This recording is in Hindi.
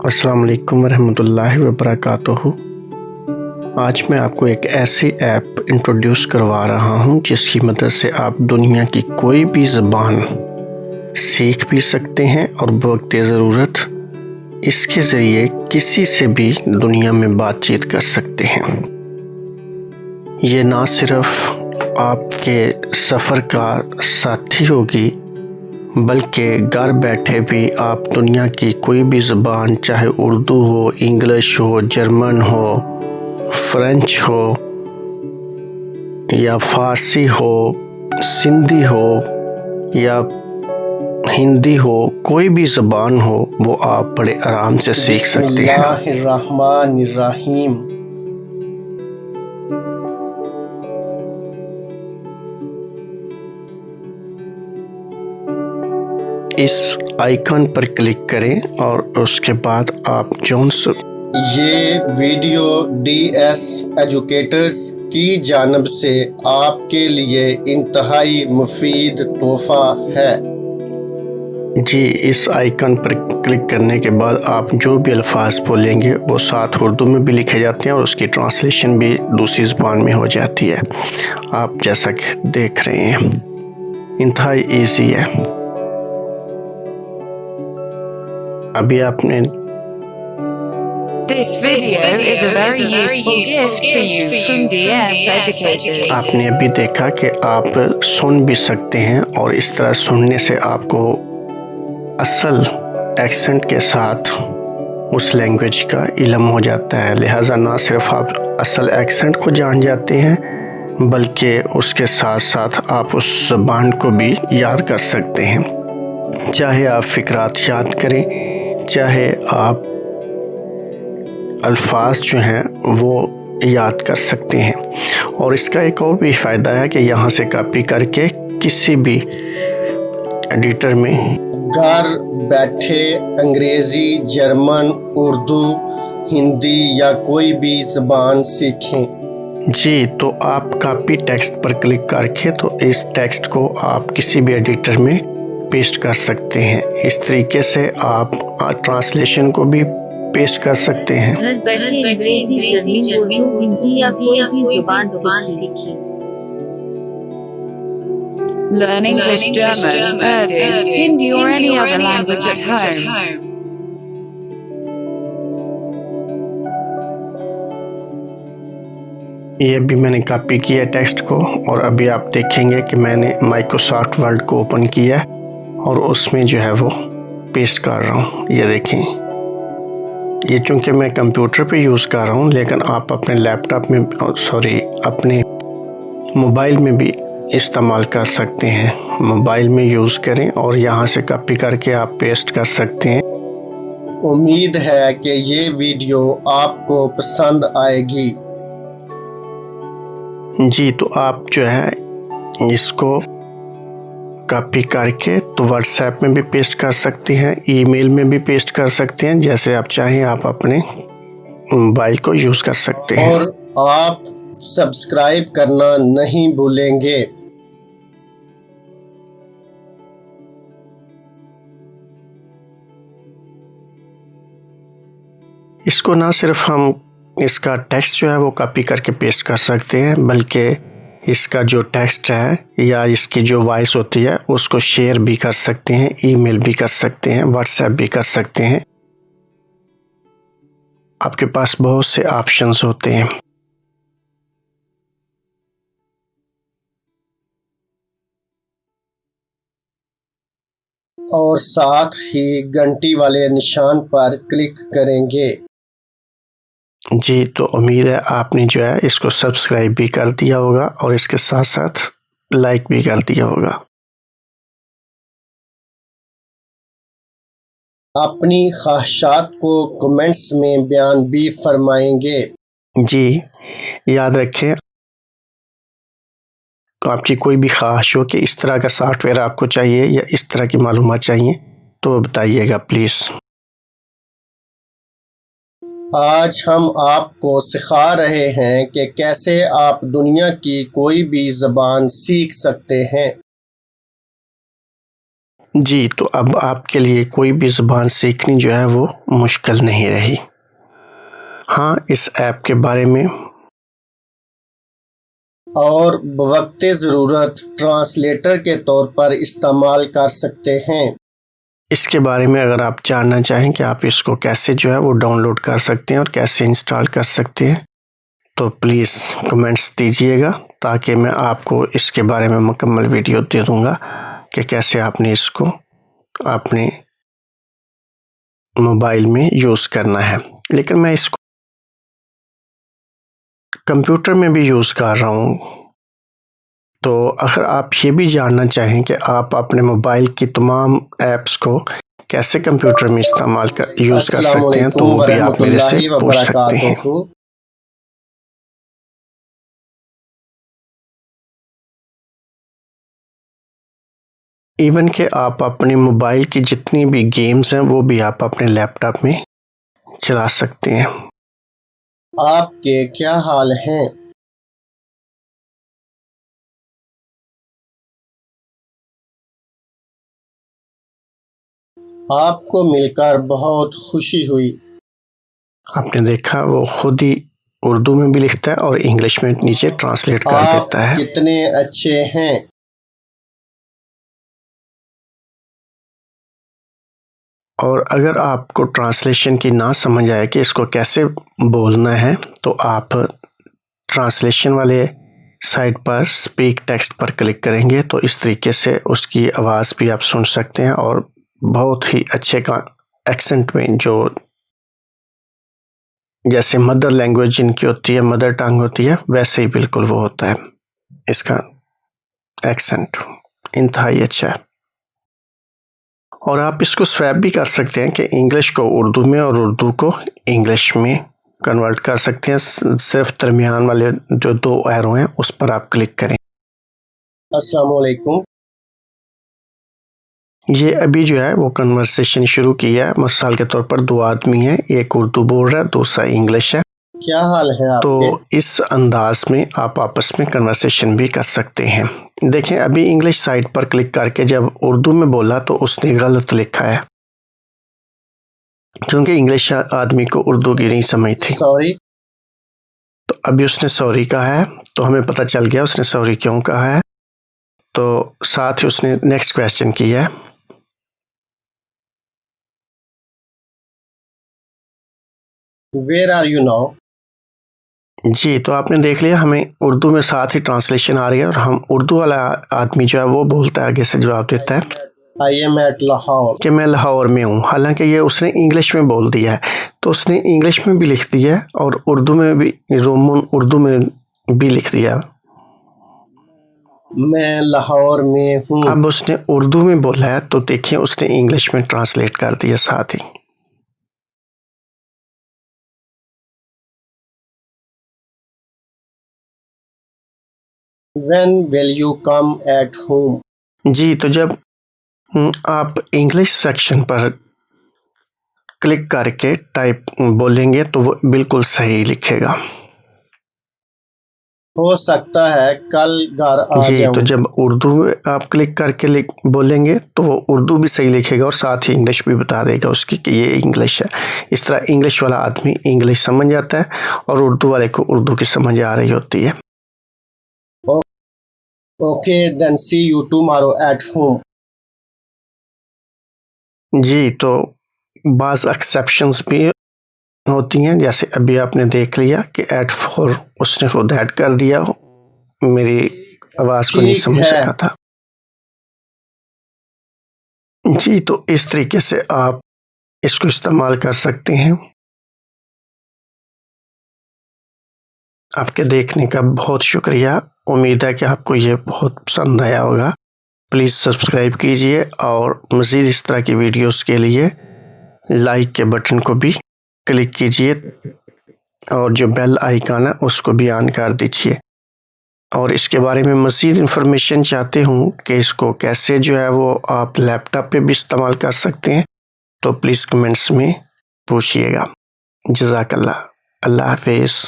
अस्सलाम वालेकुम रहमतुल्लाहि व बरकातुहू। आज मैं आपको एक ऐसी ऐप इंट्रोड्यूस करवा रहा हूँ जिसकी मदद से आप दुनिया की कोई भी ज़बान सीख भी सकते हैं और बवक्त ज़रूरत इसके ज़रिए किसी से भी दुनिया में बातचीत कर सकते हैं। ये ना सिर्फ आपके सफ़र का साथी होगी बल्कि घर बैठे भी आप दुनिया की कोई भी ज़बान, चाहे उर्दू हो, इंग्लिश हो, जर्मन हो, फ्रेंच हो या फ़ारसी हो, सिंधी हो या हिंदी हो, कोई भी ज़बान हो वो आप बड़े आराम से सीख सकते हैं। बिस्मिल्लाहिर्रहमानिर्रहीम। इस आइकन पर क्लिक करें और उसके बाद आप ये वीडियो DS एजुकेटर्स की जानब से आपके लिए इंतहाई मुफीद तोहफा है। जी, इस आइकन पर क्लिक करने के बाद आप जो भी अल्फाज बोलेंगे वो साथ उर्दू में भी लिखे जाते हैं और उसकी ट्रांसलेशन भी दूसरी ज़बान में हो जाती है। आप जैसा कि देख रहे हैं, इंतहाई ईजी है। अभी आपने This video is a very useful gift for you from DS Educators. आपने अभी देखा कि आप सुन भी सकते हैं और इस तरह सुनने से आपको असल एक्सेंट के साथ उस लैंग्वेज का इल्म हो जाता है। लिहाजा ना सिर्फ आप असल एक्सेंट को जान जाते हैं बल्कि उसके साथ साथ आप उस ज़बान को भी याद कर सकते हैं। चाहे आप फ़िक्रात याद करें, चाहे आप अल्फाज जो हैं वो याद कर सकते हैं। और इसका एक और भी फ़ायदा है कि यहाँ से कॉपी करके किसी भी एडिटर में घर बैठे अंग्रेज़ी, जर्मन, उर्दू, हिंदी या कोई भी ज़बान सीखें। जी, तो आप कॉपी टेक्स्ट पर क्लिक करके तो इस टेक्स्ट को आप किसी भी एडिटर में पेस्ट कर सकते हैं। इस तरीके से आप ट्रांसलेशन को भी पेस्ट कर सकते हैं। घर बैठे अंग्रेजी, जर्मन, उर्दू, हिंदी या कोई भी ज़ुबान सीखिए। Learn English, German, Urdu, Hindi or any other language at home. ये भी मैंने कॉपी किया टेक्स्ट को और अभी आप देखेंगे कि मैंने माइक्रोसॉफ्ट वर्ड को ओपन किया और उसमें जो है वो पेस्ट कर रहा हूँ। ये देखें, ये चूँकि मैं कंप्यूटर पे यूज़ कर रहा हूँ लेकिन आप अपने लैपटॉप में अपने मोबाइल में भी इस्तेमाल कर सकते हैं। मोबाइल में यूज़ करें और यहाँ से कॉपी करके आप पेस्ट कर सकते हैं। उम्मीद है कि ये वीडियो आपको पसंद आएगी। जी, तो आप जो है इसको कॉपी करके तो व्हाट्सएप में भी पेस्ट कर सकते हैं, ईमेल में भी पेस्ट कर सकते हैं, जैसे आप चाहें आप अपने मोबाइल को यूज़ कर सकते हैं। और आप सब्सक्राइब करना नहीं भूलेंगे। इसको ना सिर्फ हम इसका टेक्स्ट जो है वो कॉपी करके पेस्ट कर सकते हैं बल्कि इसका जो टेक्स्ट है या इसकी जो वॉइस होती है उसको शेयर भी कर सकते हैं, ईमेल भी कर सकते हैं, व्हाट्सएप भी कर सकते हैं। आपके पास बहुत से ऑप्शंस होते हैं। और साथ ही घंटी वाले निशान पर क्लिक करेंगे। जी, तो उम्मीद है आपने जो है इसको सब्सक्राइब भी कर दिया होगा और इसके साथ साथ लाइक भी कर दिया होगा। अपनी ख्वाहिशात को कमेंट्स में बयान भी फरमाएंगे। जी, याद रखें, तो आपकी कोई भी ख्वाहिश हो कि इस तरह का सॉफ्टवेयर आपको चाहिए या इस तरह की मालूमात चाहिए तो बताइएगा प्लीज़। आज हम आपको सिखा रहे हैं कि कैसे आप दुनिया की कोई भी ज़बान सीख सकते हैं। जी, तो अब आपके लिए कोई भी ज़ुबान सीखनी जो है वो मुश्किल नहीं रही। हाँ, इस ऐप के बारे में और बवक्ते ज़रूरत ट्रांसलेटर के तौर पर इस्तेमाल कर सकते हैं। इसके बारे में अगर आप जानना चाहें कि आप इसको कैसे जो है वो डाउनलोड कर सकते हैं और कैसे इंस्टॉल कर सकते हैं, तो प्लीज़ कमेंट्स दीजिएगा ताकि मैं आपको इसके बारे में मुकम्मल वीडियो दे दूँगा कि कैसे आपने इसको अपने मोबाइल में यूज़ करना है। लेकिन मैं इसको कंप्यूटर में भी यूज़ कर रहा हूँ, तो अगर आप ये भी जानना चाहें कि आप अपने मोबाइल की तमाम ऐप्स को कैसे कंप्यूटर में इस्तेमाल कर यूज़ कर सकते हैं, तो वो भी आप मेरे से पूछ सकते हैं। इवन कि आप अपने मोबाइल की जितनी भी गेम्स हैं वो भी आप अपने लैपटॉप में चला सकते हैं। आपके क्या हाल हैं? आपको मिलकर बहुत खुशी हुई। आपने देखा वो खुद ही उर्दू में भी लिखता है और इंग्लिश में नीचे ट्रांसलेट कर आप देता है। कितने अच्छे हैं। और अगर आपको ट्रांसलेशन की ना समझ आए कि इसको कैसे बोलना है, तो आप ट्रांसलेशन वाले साइट पर स्पीक टेक्स्ट पर क्लिक करेंगे तो इस तरीके से उसकी आवाज़ भी आप सुन सकते हैं और बहुत ही अच्छे का एक्सेंट में, जो जैसे मदर लैंग्वेज जिनकी होती है, मदर टंग होती है, वैसे ही बिल्कुल वो होता है। इसका एक्सेंट इंतहाई अच्छा है। और आप इसको स्वैप भी कर सकते हैं कि इंग्लिश को उर्दू में और उर्दू को इंग्लिश में कन्वर्ट कर सकते हैं। सिर्फ दरमियान वाले जो 2 एरो हैं उस पर आप क्लिक करें। अस्सलाम वालेकुम। ये अभी जो है वो कन्वर्सेशन शुरू किया है। मिसाल के तौर पर 2 आदमी हैं, एक उर्दू बोल रहा है, दूसरा इंग्लिश है। क्या हाल है आपके? तो इस अंदाज में आप आपस में कन्वर्सेशन भी कर सकते हैं। देखें, अभी इंग्लिश साइट पर क्लिक करके जब उर्दू में बोला तो उसने गलत लिखा है, क्योंकि इंग्लिश आदमी को उर्दू की नहीं समझ थी। सॉरी। तो अभी उसने सॉरी कहा है, तो हमें पता चल गया उसने सॉरी क्यों कहा है। तो साथ ही उसने नेक्स्ट क्वेश्चन किया है। Where are you now? जी, तो आपने देख लिया, हमें उर्दू में साथ ही ट्रांसलेशन आ रही है और हम उर्दू वाला आदमी जो है वो बोलता है, आगे से जवाब देता है आई एम एट लाहौर, कि मैं लाहौर में हूँ। हालांकि ये उसने इंग्लिश में बोल दिया है, तो उसने इंग्लिश में भी लिख दिया है और उर्दू में भी, रोमन उर्दू में भी लिख दिया। मैं लाहौर में हूँ। अब उसने उर्दू में बोला है तो देखिए उसने इंग्लिश में ट्रांसलेट कर दिया साथ ही। When will you come at home? जी, तो जब आप इंग्लिश सेक्शन पर क्लिक करके टाइप बोलेंगे तो वो बिल्कुल सही लिखेगा। हो सकता है कल घर आ जी, जाऊं। तो जब उर्दू आप क्लिक करके बोलेंगे तो वो उर्दू भी सही लिखेगा और साथ ही इंग्लिश भी बता देगा उसकी कि ये इंग्लिश है। इस तरह इंग्लिश वाला आदमी इंग्लिश समझ जाता है और उर्दू वाले को उर्दू की समझ आ रही होती है। Okay, then see you tomorrow at home. जी, तो बाज़ एक्सेप्शंस भी होती हैं, जैसे अभी आपने देख लिया कि एट 4 उसने खुद ऐड कर दिया, मेरी आवाज़ को नहीं ठीक समझ है। सका था। जी, तो इस तरीके से आप इसको इस्तेमाल कर सकते हैं। आपके देखने का बहुत शुक्रिया। उम्मीद है कि आपको ये बहुत पसंद आया होगा। प्लीज़ सब्सक्राइब कीजिए और मज़ीद इस तरह की वीडियोस के लिए लाइक के बटन को भी क्लिक कीजिए और जो बेल आइकन है उसको भी ऑन कर दीजिए। और इसके बारे में मज़ीद इन्फॉर्मेशन चाहते हूँ कि इसको कैसे जो है वो आप लैपटॉप पे भी इस्तेमाल कर सकते हैं, तो प्लीज़ कमेंट्स में पूछिएगा। जज़ाकल्लाह। अल्लाह हाफ़िज़।